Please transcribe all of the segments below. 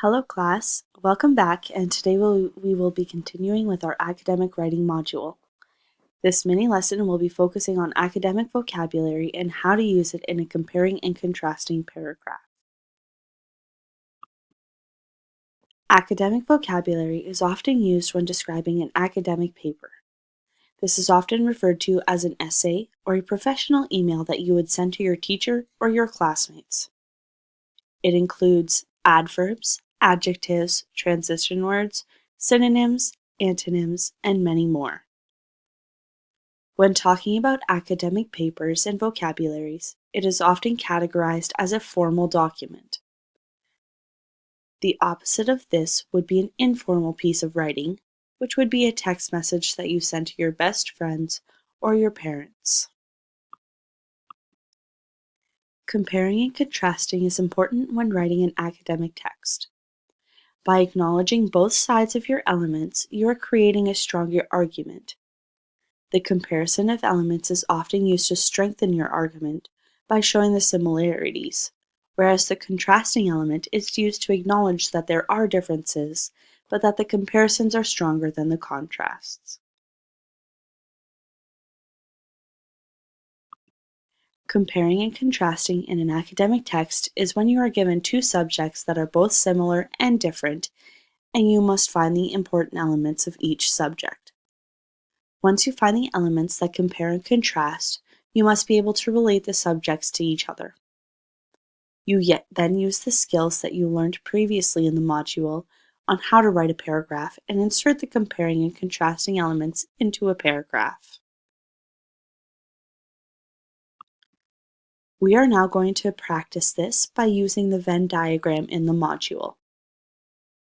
Hello class, welcome back, and today we will be continuing with our academic writing module. This mini lesson will be focusing on academic vocabulary and how to use it in a comparing and contrasting paragraph. Academic vocabulary is often used when describing an academic paper. This is often referred to as an essay or a professional email that you would send to your teacher or your classmates. It includes adverbs, adjectives, transition words, synonyms, antonyms, and many more. When talking about academic papers and vocabularies, it is often categorized as a formal document. The opposite of this would be an informal piece of writing, which would be a text message that you send to your best friends or your parents. Comparing and contrasting is important when writing an academic text. By acknowledging both sides of your elements, you are creating a stronger argument. The comparison of elements is often used to strengthen your argument by showing the similarities, whereas the contrasting element is used to acknowledge that there are differences, but that the comparisons are stronger than the contrasts. Comparing and contrasting in an academic text is when you are given two subjects that are both similar and different, and you must find the important elements of each subject. Once you find the elements that compare and contrast, you must be able to relate the subjects to each other. You then use the skills that you learned previously in the module on how to write a paragraph and insert the comparing and contrasting elements into a paragraph. We are now going to practice this by using the Venn diagram in the module.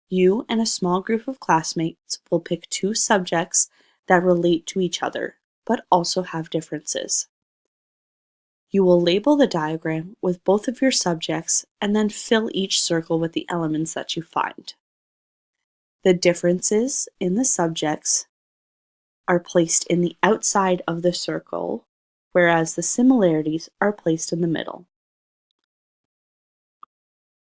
You and a small group of classmates will pick two subjects that relate to each other, but also have differences. You will label the diagram with both of your subjects and then fill each circle with the elements that you find. The differences in the subjects are placed in the outside of the circle, whereas the similarities are placed in the middle.